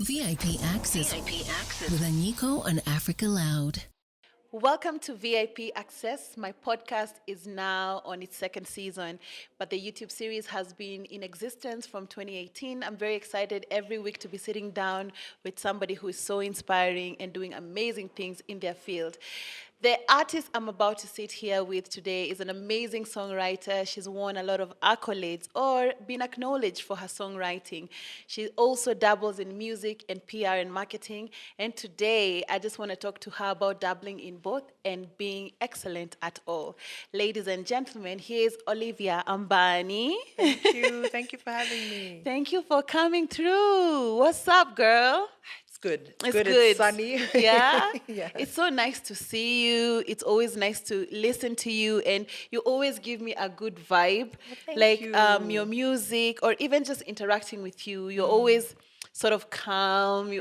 VIP Access with Anyiko on Africa Loud. Welcome to VIP Access. My podcast is now on its second season, but the YouTube series has been in existence from 2018. I'm very excited every week to be sitting down with somebody who is so inspiring and doing amazing things in their field. The artist I'm about to sit here with today is an amazing songwriter. She's won a lot of accolades or been acknowledged for her songwriting. She also dabbles in music and PR and marketing. And today, I just want to talk to her about dabbling in both and being excellent at all. Ladies and gentlemen, here's Olivia Ambani. Thank you. Thank you for having me. Thank you for coming through. What's up, girl? It's good. It's good. good. It's sunny. Yeah? Yeah. It's so nice to see you. It's always nice to listen to you, and you always give me a good vibe. Thank you. Your music or even just interacting with you, you're always sort of calm.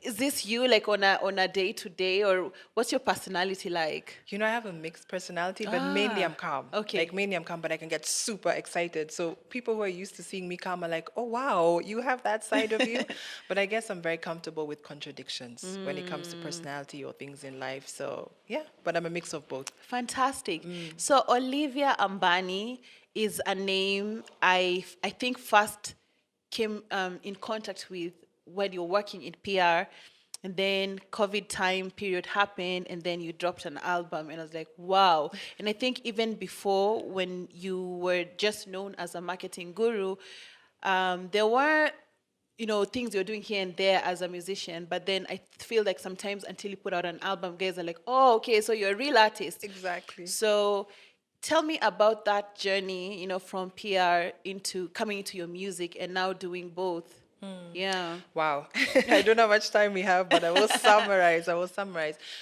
Is this you like on a day to day, or what's your personality like? You know, I have a mixed personality, but mainly I'm calm. Okay. Like mainly I'm calm, but I can get super excited. So people who are used to seeing me calm are like, oh wow, you have that side of you. But I guess I'm very comfortable with contradictions when it comes to personality or things in life. So yeah, but I'm a mix of both. Fantastic. So Olivia Ambani is a name I think first came in contact with when you're working in PR, and then COVID time period happened, and then you dropped an album, and I was like, wow. And I think even before, when you were just known as a marketing guru, there were things you're doing here and there as a musician, but then I feel like sometimes until you put out an album, guys are like, oh, okay, so you're a real artist. Exactly. So tell me about that journey, from PR into coming into your music and now doing both. Yeah. Wow. I don't know how much time we have, but I will summarize.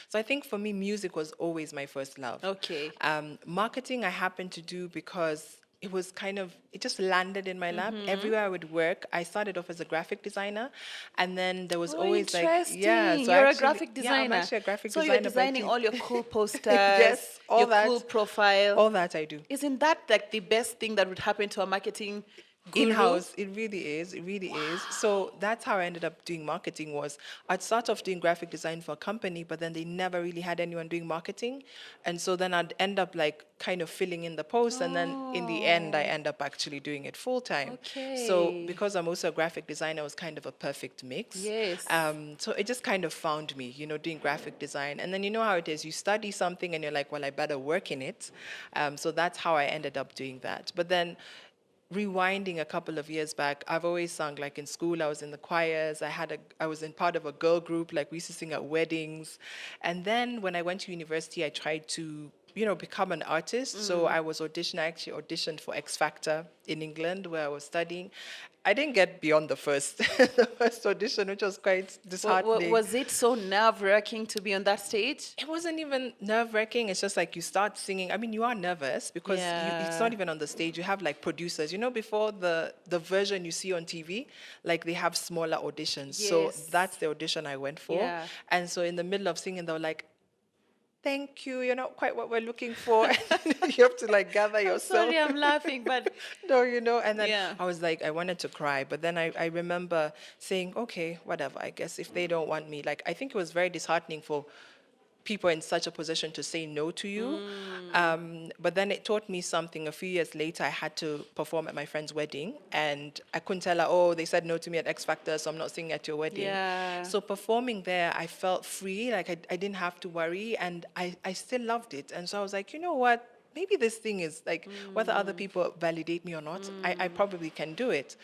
So I think for me, music was always my first love. Okay. Marketing I happened to do because it just landed in my lap. Everywhere I would work, I started off as a graphic designer, and then there was always interesting. So You're a graphic designer. Yeah, I'm actually a graphic so designer. you're designing all your cool posters, yes, all your that. cool profile. All that I do. Isn't that like the best thing that would happen to a marketing guru? In-house, it really is. So that's how I ended up doing marketing. Was I'd start off doing graphic design for a company, but then they never really had anyone doing marketing, and so then I'd end up like kind of filling in the post, and then in the end I end up actually doing it full time. Okay. So because I'm also a graphic designer, it was kind of a perfect mix. Yes. So it just kind of found me, doing graphic design, and then you know how it is. You study something, and you're like, well, I better work in it. So that's how I ended up doing that. But then, rewinding a couple of years back, I've always sung. Like in school, I was in the choirs. I was in part of a girl group. Like we used to sing at weddings. And then when I went to university, I tried to, become an artist. So I actually auditioned for X Factor in England, where I was studying. I didn't get beyond the first audition, which was quite disheartening. Was it so nerve-wracking to be on that stage? It wasn't even nerve-wracking. It's just like you start singing. I mean, you are nervous because it's not even on the stage. You have like producers. Before the version you see on TV, like they have smaller auditions. Yes. So that's the audition I went for. Yeah. And so in the middle of singing, they were like, thank you, you're not quite what we're looking for. You have to like gather yourself. Sorry, I'm laughing, but No, and then Yeah. I was like, I wanted to cry, but then I remember saying, okay, whatever, I guess if they don't want me, like, I think it was very disheartening for people in such a position to say no to you. But then it taught me something. A few years later, I had to perform at my friend's wedding, and I couldn't tell her, oh, they said no to me at X Factor, so I'm not singing at your wedding. Yeah. So performing there, I felt free, like I didn't have to worry, and I still loved it. And so I was like, you know what? Maybe this thing is like, whether other people validate me or not, I probably can do it.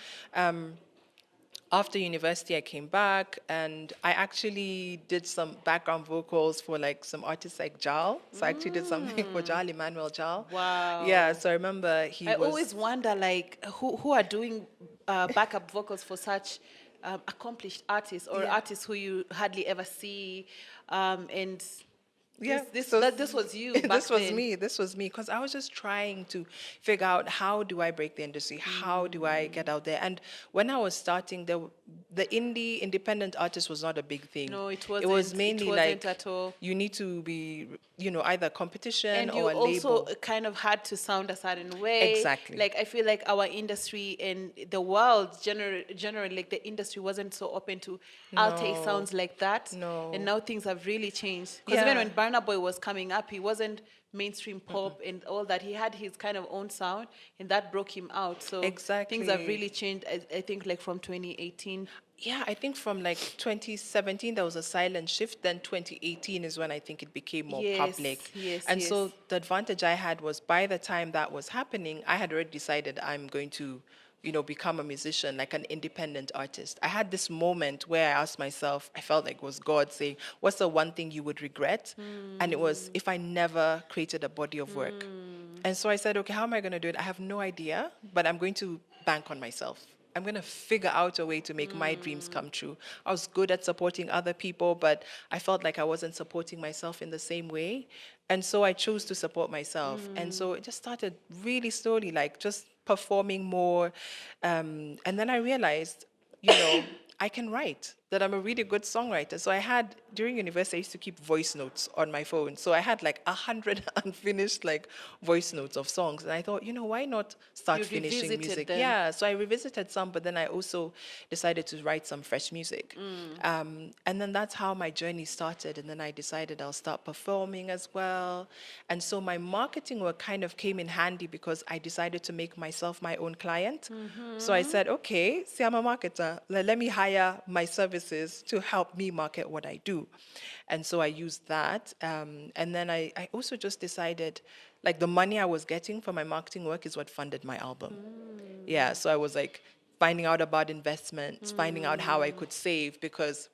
After university, I came back and I actually did some background vocals for like some artists like Jal. So I actually did something for Jal, Emmanuel Jal. Wow. Yeah, so I remember I always wonder, like, who are doing backup vocals for such accomplished artists or artists who you hardly ever see, and Yeah, This was you back this was then. me. This was me because I was just trying to figure out how do I break the industry? How do I get out there? And when I was starting, the independent artist was not a big thing. No, it It was wasn't. It mainly wasn't like at all. you need to be, either competition And you or a also label. kind of had to sound a certain way. Exactly. Like I feel like our industry and the world generally, like the industry wasn't so open to alté No, sounds like that. And no. now things have really changed. Because even Yeah. when Burna Boy was coming up, he wasn't mainstream pop and all that. He had his kind of own sound, and that broke him out. So things have Exactly. really changed. I think like from 2018. Yeah, I think from like 2017 there was a silent shift. Then 2018 is when I think it became more Yes, public. yes, And yes. so the advantage I had was by the time that was happening, I had already decided I'm going to, become a musician, like an independent artist. I had this moment where I asked myself, I felt like it was God saying, what's the one thing you would regret? And it was if I never created a body of work. And so I said, okay, how am I going to do it? I have no idea, but I'm going to bank on myself. I'm going to figure out a way to make my dreams come true. I was good at supporting other people, but I felt like I wasn't supporting myself in the same way. And so I chose to support myself. And so it just started really slowly, like just performing more. And then I realized, I can write, that I'm a really good songwriter. So I had, during university, I used to keep voice notes on my phone. So I had like 100 unfinished like voice notes of songs. And I thought, why not start You finishing revisited music? them. Yeah, so I revisited some, but then I also decided to write some fresh music. And then that's how my journey started. And then I decided I'll start performing as well. And so my marketing work kind of came in handy because I decided to make myself my own client. So I said, okay, see, I'm a marketer. Let me hire my services to help me market what I do. And so I used that. And then I also just decided, like, the money I was getting for my marketing work is what funded my album. Yeah, so I was like finding out about investments, finding out how I could save, because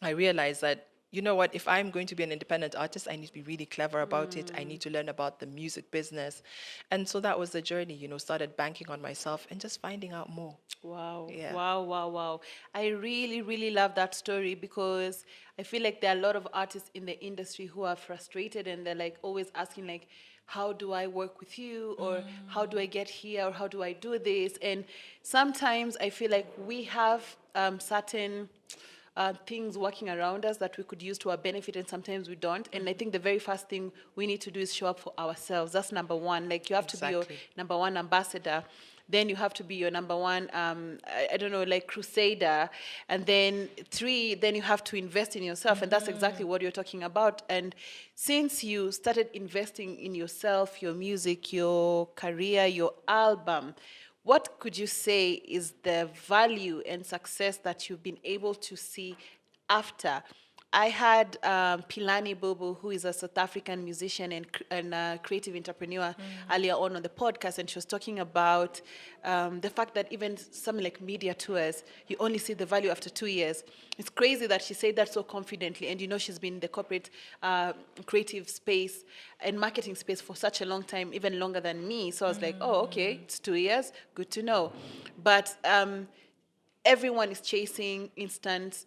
I realized that, you know what, if I'm going to be an independent artist, I need to be really clever about it. I need to learn about the music business. And so that was the journey, started banking on myself and just finding out more. Wow, Yeah. wow, wow, wow. I really, really love that story because I feel like there are a lot of artists in the industry who are frustrated and they're like always asking like, how do I work with you? Or how do I get here? Or how do I do this? And sometimes I feel like we have certain things working around us that we could use to our benefit, and sometimes we don't. And I think the very first thing we need to do is show up for ourselves. That's number one. Like you have to be your Exactly. number one ambassador. Then you have to be your number one, I don't know, like crusader. And then three, then you have to invest in yourself. And that's exactly what you're talking about. And since you started investing in yourself, your music, your career, your album, what could you say is the value and success that you've been able to see after? I had Pilani Bobo, who is a South African musician and creative entrepreneur, earlier on the podcast, and she was talking about the fact that even something like media tours, you only see the value after 2 years. It's crazy that she said that so confidently, and she's been in the corporate creative space and marketing space for such a long time, even longer than me. So I was like, oh, okay, it's 2 years, good to know. But everyone is chasing instant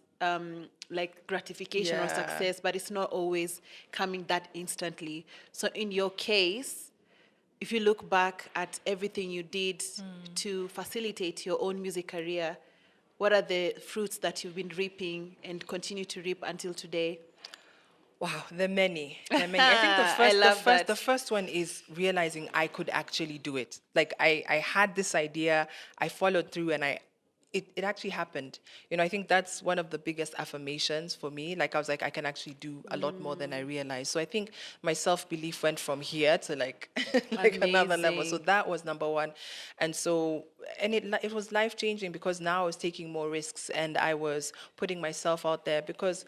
like gratification or Yeah. success, but it's not always coming that instantly. So in your case, if you look back at everything you did to facilitate your own music career, what are the fruits that you've been reaping and continue to reap until today? Wow, there are many. There are many. I think the I first, love that. the first one is realizing I could actually do it. Like I had this idea, I followed through, and it actually happened. I think that's one of the biggest affirmations for me. Like I was like, I can actually do a lot more than I realized. So I think my self-belief went from here to like like another level. So Amazing. that was number one. And so, and it was life-changing because now I was taking more risks and I was putting myself out there because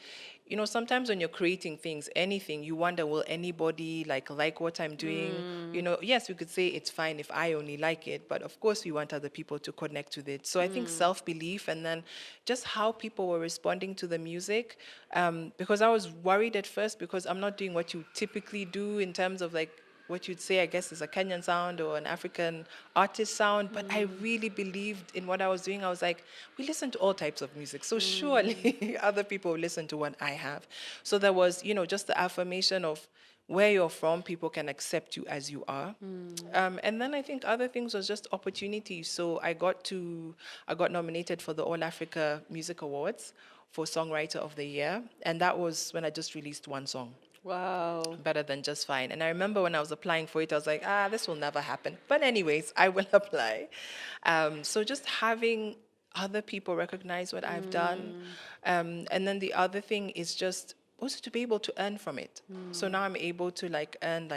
sometimes when you're creating things, anything, you wonder, will anybody like what I'm doing? Yes, we could say it's fine if I only like it, but of course we want other people to connect with it. So I think self-belief and then just how people were responding to the music, because I was worried at first because I'm not doing what you typically do in terms of like what you'd say, I guess, is a Kenyan sound or an African artist sound, but I really believed in what I was doing. I was like, we listen to all types of music, so surely other people will listen to what I have. So there was, just the affirmation of where you're from, people can accept you as you are. And then I think other things was just opportunities. So I got nominated for the All Africa Music Awards for Songwriter of the Year. And that was when I just released one song. Wow. Better Than Just Fine. And I remember when I was applying for it, I was like, this will never happen. But anyways, I will apply. So just having other people recognize what I've done. And then the other thing is just also to be able to earn from it. So now I'm able to earn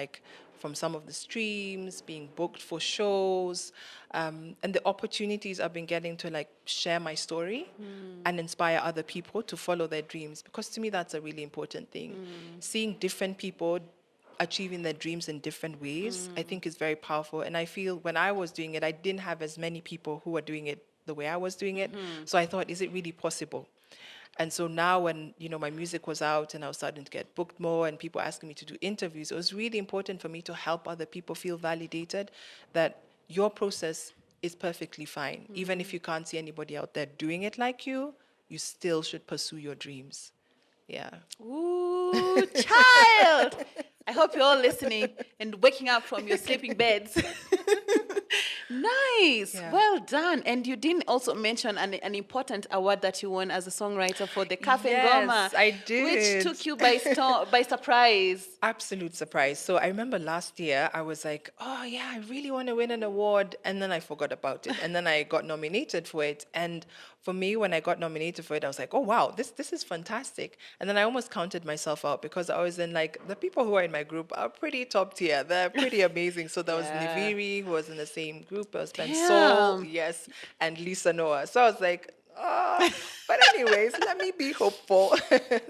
from some of the streams, being booked for shows, and the opportunities I've been getting to share my story and inspire other people to follow their dreams. Because to me, that's a really important thing. Seeing different people achieving their dreams in different ways, I think is very powerful. And I feel when I was doing it, I didn't have as many people who were doing it the way I was doing it. So I thought, is it really possible? And so now when, my music was out and I was starting to get booked more and people asking me to do interviews, it was really important for me to help other people feel validated that your process is perfectly fine. Even if you can't see anybody out there doing it like you still should pursue your dreams. Yeah. Ooh, child! I hope you're all listening and waking up from your sleeping beds. Nice. Yeah. Well done. And you didn't also mention an important award that you won as a songwriter for the Cafe Ngoma. Yes, I did. Which took you by surprise. Absolute surprise. So I remember last year I was like, oh yeah, I really want to win an award. And then I forgot about it. And then I got nominated for it. And for me, when I got nominated for it, I was like, oh wow, this is fantastic. And then I almost counted myself out because I was in the people who are in my group are pretty top tier. They're pretty amazing. So there was Niviri, who was in the same group. There was Soul, yes, and Lisa Noah. So I was like, but anyways, let me be hopeful.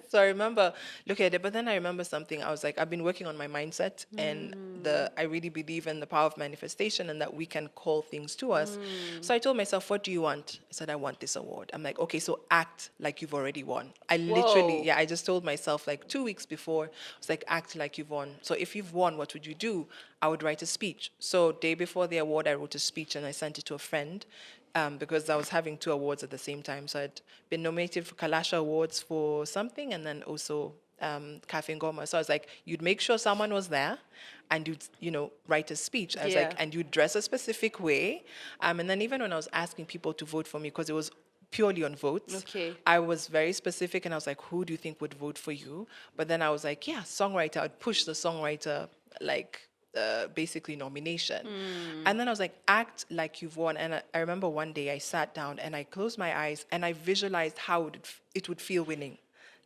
So I remember looking at it, but then I remember something. I was like, I've been working on my mindset, and I really believe in the power of manifestation and that we can call things to us. So I told myself, what do you want? I said, I want this award. I'm like, okay, so act like you've already won. I literally, I just told myself 2 weeks before, I was like, act like you've won. So if you've won, what would you do? I would write a speech. So day before the award, I wrote a speech and I sent it to a friend. Because I was having 2 awards at the same time. So I'd been nominated for Kalasha Awards for something and then also Cafe Ngoma. So I was like, you'd make sure someone was there and you'd, write a speech. I was like, and you'd dress a specific way. And then even when I was asking people to vote for me, because it was purely on votes, I was very specific and I was like, who do you think would vote for you? But then I was like, songwriter. I'd push the songwriter basically nomination. And then I was like, act like you've won. And I remember one day I sat down and I closed my eyes and I visualized how it would feel winning.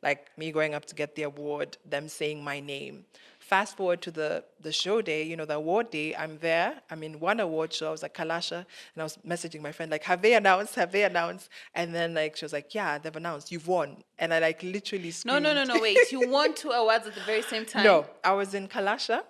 Like me going up to get the award, them saying my name. Fast forward to the show day, the award day, I'm there. I'm in one award show. I was like, Kalasha. And I was messaging my friend, have they announced? Have they announced? And then she was like, yeah, they've announced. You've won. And I literally screamed. No, wait. You won 2 awards at the very same time? No, I was in Kalasha,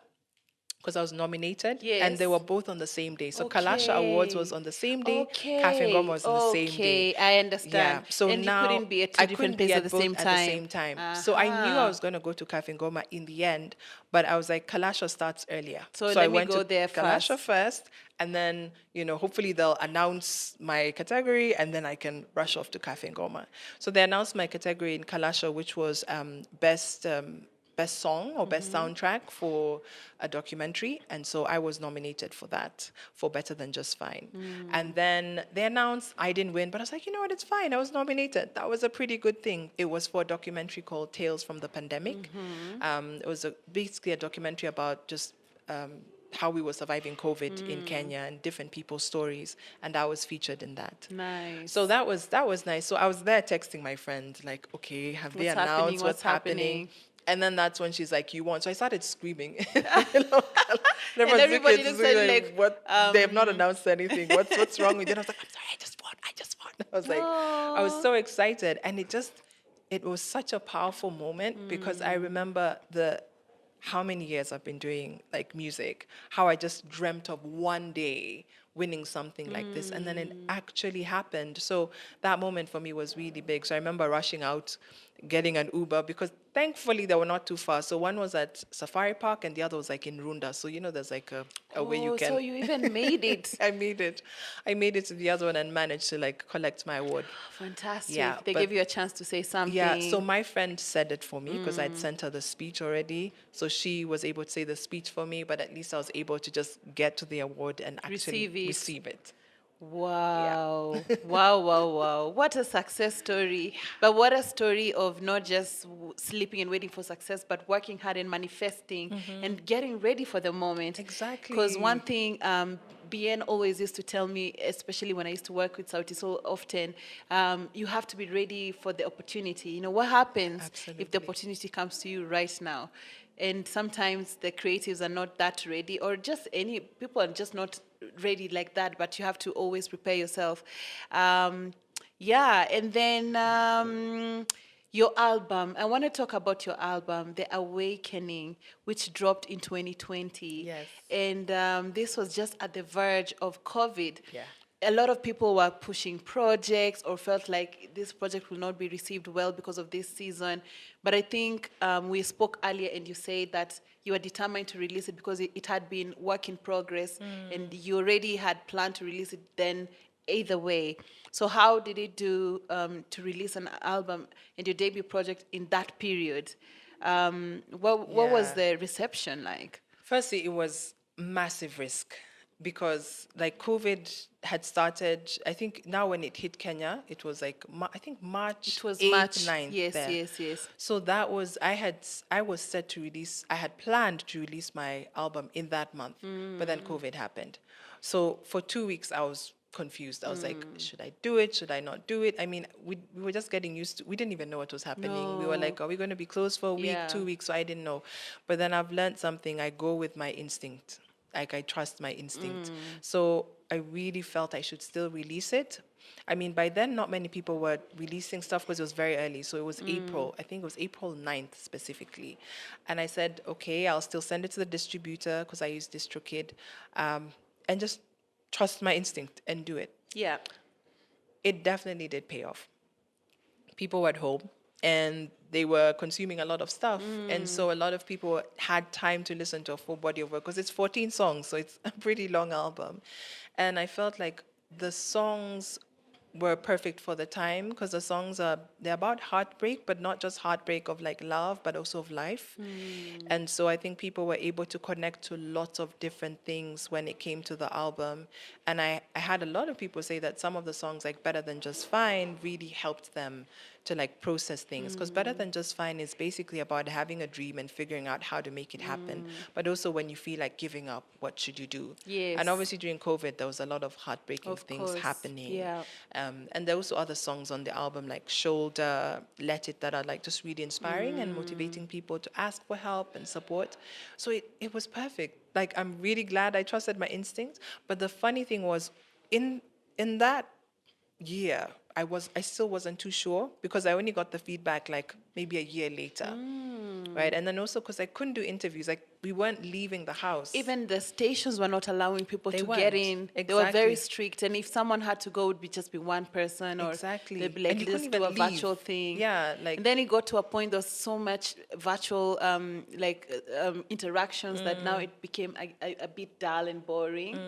because I was nominated, and they were both on the same day. So Kalasha Awards was on the same day, Cafe Ngoma was on the same day. I understand. Yeah. So and now you couldn't be at two different places at the same time. So I knew I was going to go to Cafe Ngoma in the end, but I was like, Kalasha starts earlier. So I let went me go to there Kalasha first, and then hopefully they'll announce my category, and then I can rush off to Cafe Ngoma. So they announced my category in Kalasha, which was best song or best soundtrack for a documentary. And so I was nominated for that, for Better Than Just Fine. And then they announced I didn't win, but I was like, you know what, it's fine. I was nominated. That was a pretty good thing. It was for a documentary called Tales from the Pandemic. It was basically a documentary about just how we were surviving COVID in Kenya and different people's stories, and I was featured in that. Nice. So that was nice. So I was there texting my friend, like, okay, have they announced what's happening? And then that's when she's like, you won. So I started screaming. And everybody looks at you like, what? They have not announced anything. What's wrong with you? And I was like, I'm sorry, I just won. I was like, I was so excited. And it was such a powerful moment because I remember how many years I've been doing music, how I just dreamt of one day winning something like this. And then it actually happened. So that moment for me was really big. So I remember rushing out, getting an Uber, because thankfully they were not too far. So one was at Safari Park and the other was like in Runda. So, you know, there's like a way you can. So you even made it. I made it. I made it to the other one and managed to like collect my award. Fantastic. Yeah, They but- gave you a chance to say something. Yeah, so my friend said it for me because I'd sent her the speech already. So she was able to say the speech for me, but at least I was able to just get to the award and actually receive it. Wow. Wow, wow, wow. What a success story. But what a story of not just sleeping and waiting for success, but working hard and manifesting and getting ready for the moment. Exactly. Because one thing BN always used to tell me, especially when I used to work with Sauti so often, you have to be ready for the opportunity. You know, what happens if the Absolutely. opportunity comes to you right now? And sometimes the creatives are not that ready, or just any people are just not ready like that, but you have to always prepare yourself. Yeah, and then your album. I want to talk about your album, The Awakening, which dropped in 2020. Yes. And this was just at the verge of COVID. Yeah. A lot of people were pushing projects or felt like this project will not be received well because of this season. But I think we spoke earlier and you said that you were determined to release it because it had been work in progress and you already had planned to release it then either way. So how did it do to release an album and your debut project in that period? What was Yeah. the reception like? Firstly, it was massive risk because like COVID had started. I think now when it hit Kenya, it was like I think March. It was 8th, March. 9th Yes, there. yes. So that was I was set to release. I had planned to release my album in that month, but then COVID happened. So for 2 weeks I was confused. I was like, should I do it? Should I not do it? I mean, we were just getting used to. We didn't even know what was happening. We were like, are we going to be closed for a week, Yeah. 2 weeks? So I didn't know. But then I've learned something. I go with my instinct. Like I trust my instinct. So I really felt I should still release it. I mean, by then, not many people were releasing stuff because it was very early. So it was April. I think it was April 9th specifically. And I said, okay, I'll still send it to the distributor because I use DistroKid, and just trust my instinct and do it. Yeah. It definitely did pay off. People were at home and they were consuming a lot of stuff. And so a lot of people had time to listen to a full body of work because it's 14 songs. So it's a pretty long album. And I felt like the songs were perfect for the time because the songs they're about heartbreak, but not just heartbreak of like love, but also of life. And so I think people were able to connect to lots of different things when it came to the album. And I had a lot of people say that some of the songs like Better Than Just Fine really helped them to like process things, because Better Than Just Fine is basically about having a dream and figuring out how to make it happen, but also when you feel like giving up, what should you do? Yes. And obviously during COVID there was a lot of heartbreaking Of things course, happening. yeah. And there were also other songs on the album like Shoulder, Let It, that are like just really inspiring and motivating people to ask for help and support. So it was perfect. Like I'm really glad I trusted my instincts. But the funny thing was in that year, I still wasn't too sure because I only got the feedback like maybe a year later. Right. And then also because I couldn't do interviews, like we weren't leaving the house. Even the stations were not allowing people They to weren't. get in. They were very Exactly. strict. And if someone had to go, it would be just be one person, or Exactly. they'd be like, And you let's couldn't do a even leave. virtual thing. Yeah, like- And then it got to a point there was so much virtual interactions that now it became a bit dull and boring.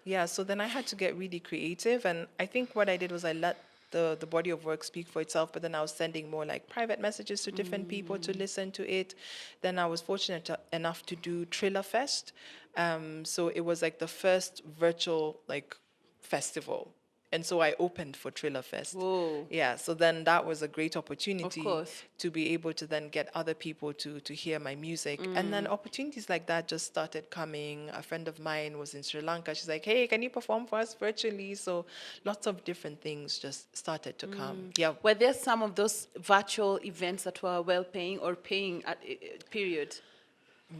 Yeah, so then I had to get really creative. And I think what I did was I let the body of work speak for itself, but then I was sending more like private messages to different people to listen to it. Then I was fortunate enough to do Thriller Fest. So it was like the first virtual like festival. And so I opened for Thriller Fest. Whoa. Yeah, so then that was a great opportunity course. to be able to then get other people to hear my music. And then opportunities like that just started coming. A friend of mine was in Sri Lanka. She's like, hey, can you perform for us virtually? So lots of different things just started to come. Yeah. Were there some of those virtual events that were well paying or paying at period?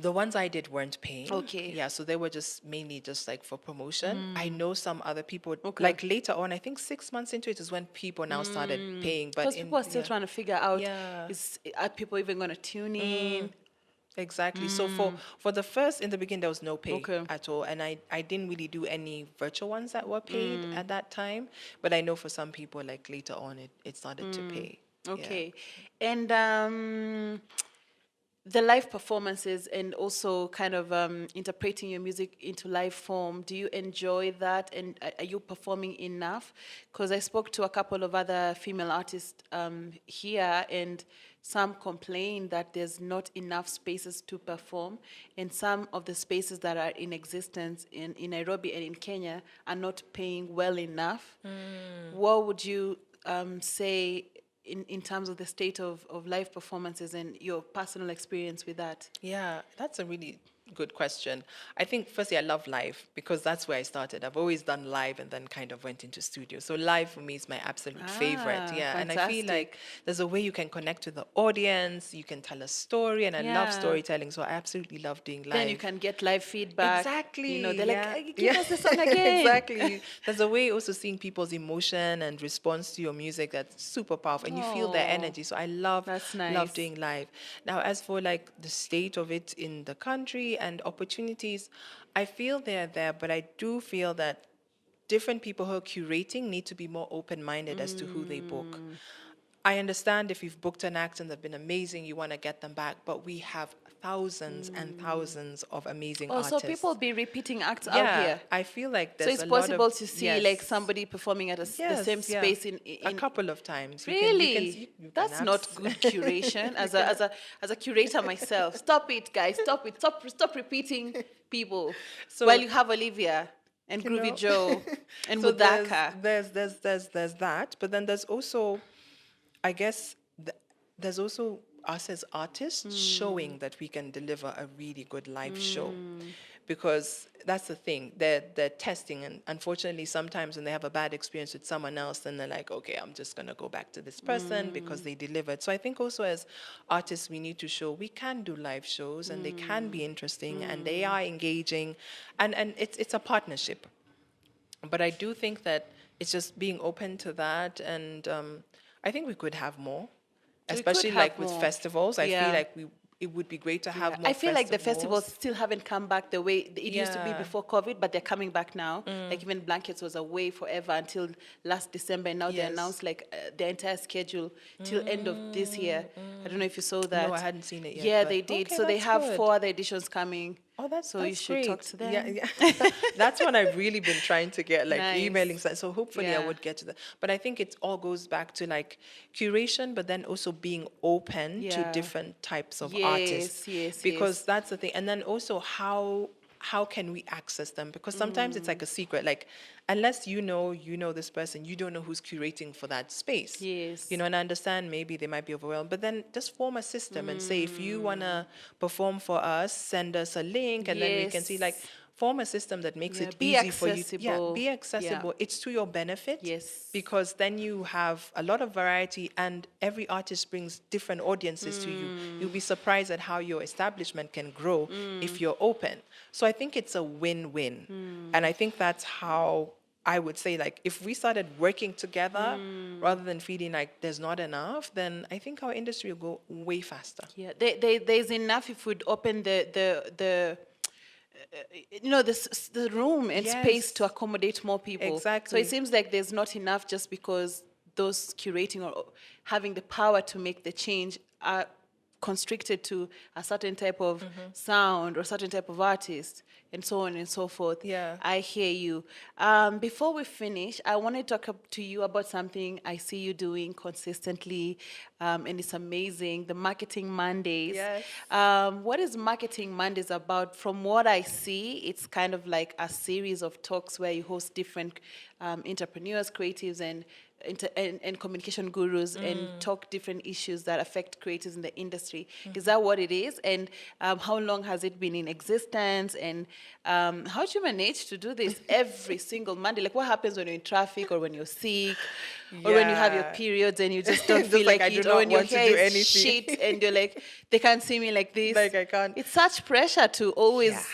The ones I did weren't paying. Okay. Yeah, so they were just mainly just like for promotion. I know some other people, Okay. like later on, I think 6 months into it is when people now started paying. But Because people are still trying to figure out, Yeah. are people even going to tune in? Exactly. So for the first, in the beginning, there was no pay Okay. at all, and I didn't really do any virtual ones that were paid at that time. But I know for some people, like later on, it started to pay. Yeah. Okay. And the live performances and also kind of interpreting your music into live form, do you enjoy that, and are you performing enough? Because I spoke to a couple of other female artists here, and some complain that there's not enough spaces to perform, and some of the spaces that are in existence in Nairobi and in Kenya are not paying well enough. What would you say in terms of the state of live performances and your personal experience with that? Yeah, that's a really good question. I think firstly I love live because that's where I started. I've always done live and then kind of went into studio. So live for me is my absolute favorite. Yeah. And I feel like there's a way you can connect with the audience, you can tell a story, and I love storytelling. So I absolutely love doing live. Then you can get live feedback. Exactly. You know, they're like, give us the song again. Exactly. There's a way also seeing people's emotion and response to your music that's super powerful, and you feel their energy. So I love doing live. Now, as for like the state of it in the country and opportunities, I feel they're there, but I do feel that different people who are curating need to be more open-minded as to who they book. I understand if you've booked an act and they've been amazing, you want to get them back, but we have thousands and thousands of amazing artists. So people be repeating acts out here. I feel like there's so it's a lot possible of, to see like somebody performing at the same space in a couple of times. Really? That's not good curation. As a curator myself, stop it, guys. Stop it. Stop repeating people. So while you have Olivia and Groovy Joe and so Mudaka. There's that, but then there's also, I guess, there's also us as artists showing that we can deliver a really good live show, because that's the thing, they're testing, and unfortunately sometimes when they have a bad experience with someone else, then they're like, okay, I'm just gonna go back to this person because they delivered. So I think also as artists we need to show we can do live shows and they can be interesting and they are engaging, and it's a partnership. But I do think that it's just being open to that, and I think we could have more. Especially like with festivals, I feel like it would be great to have more. I feel like the festivals still haven't come back the way it used to be before COVID, but they're coming back now. Like even Blankets was away forever until last December, and now they announced like the entire schedule till end of this year. I don't know if you saw that. No, I hadn't seen it yet. Yeah, they did. Okay, so they have good. 4 other editions coming. Oh, that's so you should great. talk to them. Yeah. That's one I've really been trying to get, like emailing. So hopefully I would get to that. But I think it all goes back to like curation, but then also being open to different types of artists. Because that's the thing. And then also how can we access them? Because sometimes it's like a secret. Like, unless you know this person, you don't know who's curating for that space. Yes. You know, and I understand maybe they might be overwhelmed, but then just form a system and say, if you want to perform for us, send us a link, and then we can see, like, form a system that makes it easy for you. Yeah, be accessible. It's to your benefit. Yes. Because then you have a lot of variety, and every artist brings different audiences to you. You'll be surprised at how your establishment can grow if you're open. So I think it's a win-win. And I think that's how I would say, like, if we started working together rather than feeling like there's not enough, then I think our industry will go way faster. Yeah, there's enough if we'd open the room and space to accommodate more people. Exactly. So it seems like there's not enough just because those curating or having the power to make the change are constricted to a certain type of sound or a certain type of artist, and so on and so forth. Yeah. I hear you. Before we finish, I want to talk to you about something I see you doing consistently, and it's amazing, the Marketing Mondays. Yes. What is Marketing Mondays about? From what I see, it's kind of like a series of talks where you host different entrepreneurs, creatives, and communication gurus and talk different issues that affect creators in the industry. Is that what it is? And how long has it been in existence? And how do you manage to do this every single Monday? Like, what happens when you're in traffic, or when you're sick, or when you have your periods and you just don't feel like it, or when your hair is shit and you're like, they can't see me like this. Like, I can't. It's such pressure to always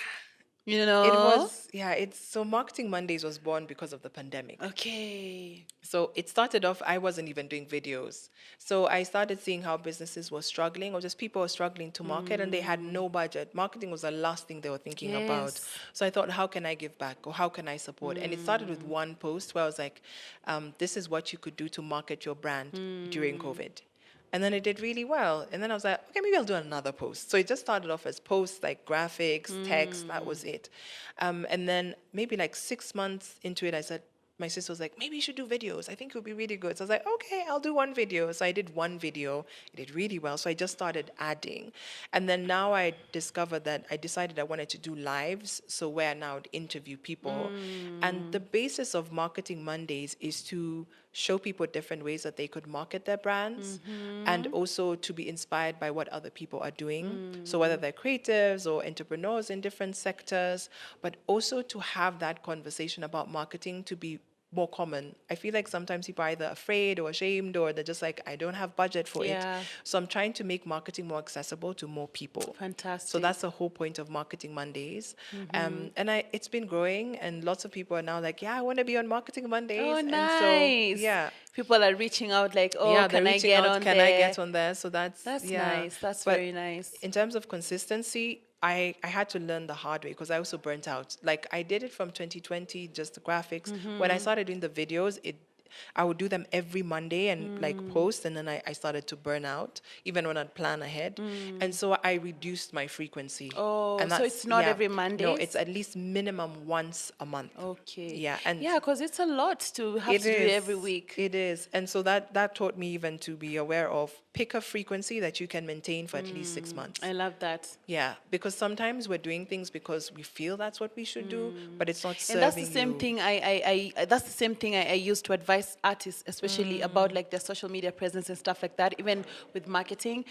You It know? was, yeah, so Marketing Mondays was born because of the pandemic. Okay. So it started off, I wasn't even doing videos. So I started seeing how businesses were struggling, or just people were struggling to market, and they had no budget. Marketing was the last thing they were thinking about. Yes. So I thought, how can I give back, or how can I support? And it started with one post where I was like, this is what you could do to market your brand during COVID. And then it did really well. And then I was like, okay, maybe I'll do another post. So it just started off as posts, like graphics, text, that was it. And then maybe like 6 months into it, I said, my sister was like, maybe you should do videos. I think it would be really good. So I was like, okay, I'll do one video. So I did one video. It did really well. So I just started adding. And then now I discovered that I decided I wanted to do lives. So where now I would interview people. And the basis of Marketing Mondays is to show people different ways that they could market their brands and also to be inspired by what other people are doing. So whether they're creatives or entrepreneurs in different sectors, but also to have that conversation about marketing to be more common. I feel like sometimes people are either afraid or ashamed, or they're just like, I don't have budget for it. Yeah. So I'm trying to make marketing more accessible to more people. Fantastic. So that's the whole point of Marketing Mondays. And it's been growing, and lots of people are now like, yeah, I want to be on Marketing Mondays. Oh, And nice. so, yeah. People are reaching out like, oh, Yeah, they're can I reaching get out, on can there? I get on there? So that's yeah. Nice. That's But very nice. in terms of consistency, I had to learn the hard way because I also burnt out. Like I did it from 2020, just the graphics. When I started doing the videos, I would do them every Monday and like post, and then I started to burn out even when I'd plan ahead. And so I reduced my frequency. Oh, And so that's- it's not yeah. every No, Mondays? it's at least minimum once a month. Okay. Yeah, and yeah, because it's a lot to have to do it every week. It is. And so that taught me even to be aware of pick a frequency that you can maintain for at least 6 months. I love that. Yeah, because sometimes we're doing things because we feel that's what we should do, but it's not And serving that's the same you. thing that's the same thing I use to advise artists, especially about like their social media presence and stuff like that. Even with marketing,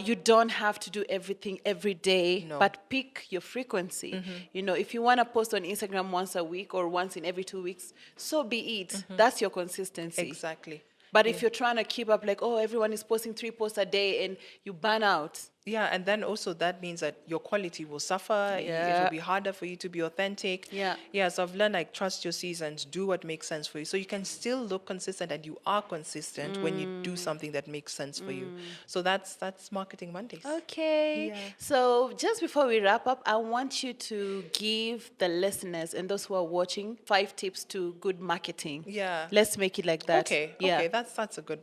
you don't have to do everything every day, No. but pick your frequency. You know, if you want to post on Instagram once a week or once in every 2 weeks, so be it. That's your consistency. Exactly. But if you're trying to keep up, like, oh, everyone is posting 3 posts a day, and you burn out. Yeah, and then also that means that your quality will suffer. It Yeah. will be harder for you to be authentic. Yeah. Yeah, so I've learned like trust your seasons, do what makes sense for you. So you can still look consistent, and you are consistent when you do something that makes sense for you. So that's Marketing Mondays. Okay. Yeah. So just before we wrap up, I want you to give the listeners and those who are watching 5 tips to good marketing. Yeah. Let's make it like that. Okay. Yeah. Okay, that's a good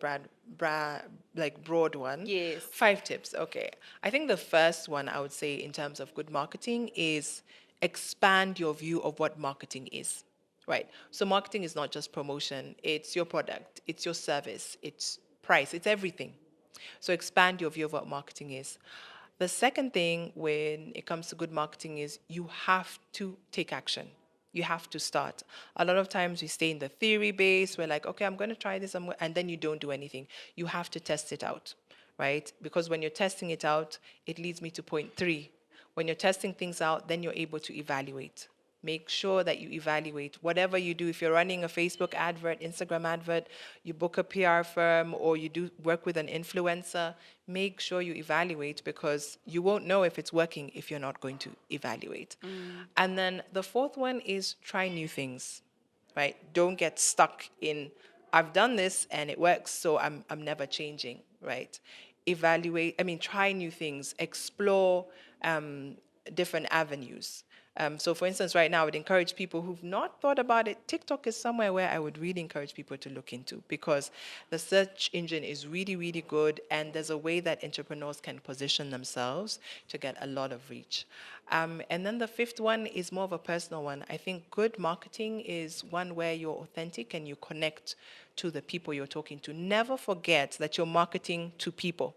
like broad one. Yes. 5 tips. Okay. I think the first one I would say in terms of good marketing is expand your view of what marketing is. Right. So marketing is not just promotion, it's your product, it's your service, it's price, it's everything. So expand your view of what marketing is. The second thing when it comes to good marketing is you have to take action. You have to start. A lot of times we stay in the theory base. We're like, okay, I'm going to try this, and then you don't do anything. You have to test it out, right? Because when you're testing it out, it leads me to point 3. When you're testing things out, then you're able to evaluate. Make sure that you evaluate whatever you do. If you're running a Facebook advert, Instagram advert, you book a PR firm, or you do work with an influencer, make sure you evaluate, because you won't know if it's working if you're not going to evaluate. And then the fourth one is try new things, right? Don't get stuck in, I've done this and it works, so I'm never changing, right? Try new things, explore different avenues. So for instance, right now, I would encourage people who've not thought about it. TikTok is somewhere where I would really encourage people to look into, because the search engine is really, really good, and there's a way that entrepreneurs can position themselves to get a lot of reach. And then the fifth one is more of a personal one. I think good marketing is one where you're authentic and you connect to the people you're talking to. Never forget that you're marketing to people.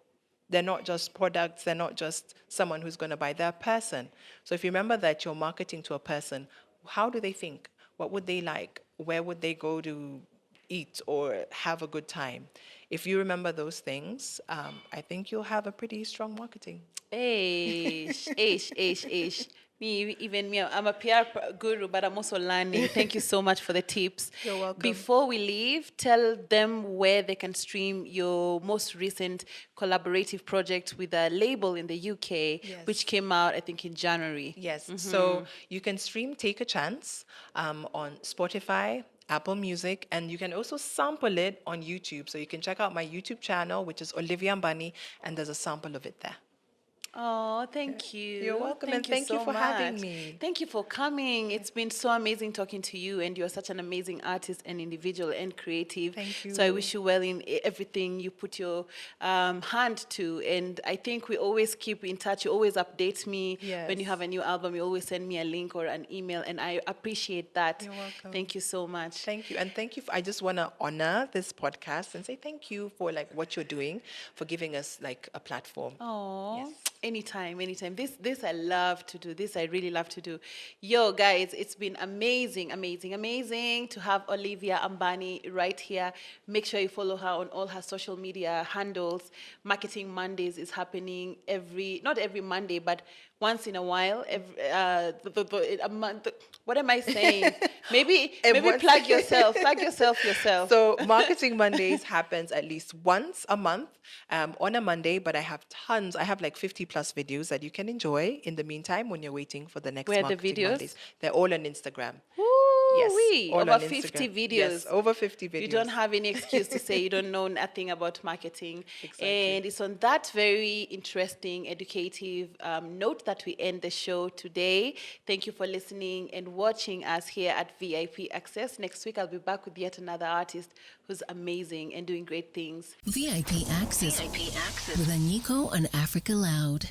They're not just products. They're not just someone who's going to buy. They're a person. So if you remember that you're marketing to a person, how do they think? What would they like? Where would they go to eat or have a good time? If you remember those things, I think you'll have a pretty strong marketing. Ish. Me, I'm a guru, but I'm also learning. Thank you so much for the tips. You're welcome. Before we leave, tell them where they can stream your most recent collaborative project with a label in the UK, Yes. which came out, I think, in January. Yes. So you can stream Take a Chance on Spotify, Apple Music, and you can also sample it on YouTube. So you can check out my YouTube channel, which is Olivia Ambani, and there's a sample of it there. Oh, thank you. You're welcome, and thank you so for having much. me. Thank you for coming. It's been so amazing talking to you, and you're such an amazing artist and individual and creative. Thank you. So I wish you well in everything you put your hand to. And I think we always keep in touch. You always update me when you Yes. have a new album. You always send me a link or an email, and I appreciate that. You're welcome. Thank you so much. Thank you. And thank you. I just want to honor this podcast and say thank you for like what you're doing, for giving us like a platform. Oh, Yes. anytime. This I love to do. This I really love to do. Yo, guys, it's been amazing to have Olivia Ambani right here. Make sure you follow her on all her social media handles. Marketing Mondays is happening not every Monday, but once in a while. A month. What am I saying? Maybe plug yourself. Plug yourself. So Marketing Mondays happens at least once a month on a Monday, but I have tons. I have like 50 plus videos that you can enjoy in the meantime when you're waiting for the next Where are the Marketing videos? Mondays. They're all on Instagram. Yes, all over on 50 Instagram. videos. Yes, over 50 videos. You don't have any excuse to say you don't know nothing about marketing. Exactly. And it's on that very interesting, educative note that we end the show today. Thank you for listening and watching us here at VIP Access. Next week, I'll be back with yet another artist who's amazing and doing great things. VIP Access with Anyiko and Africa Loud.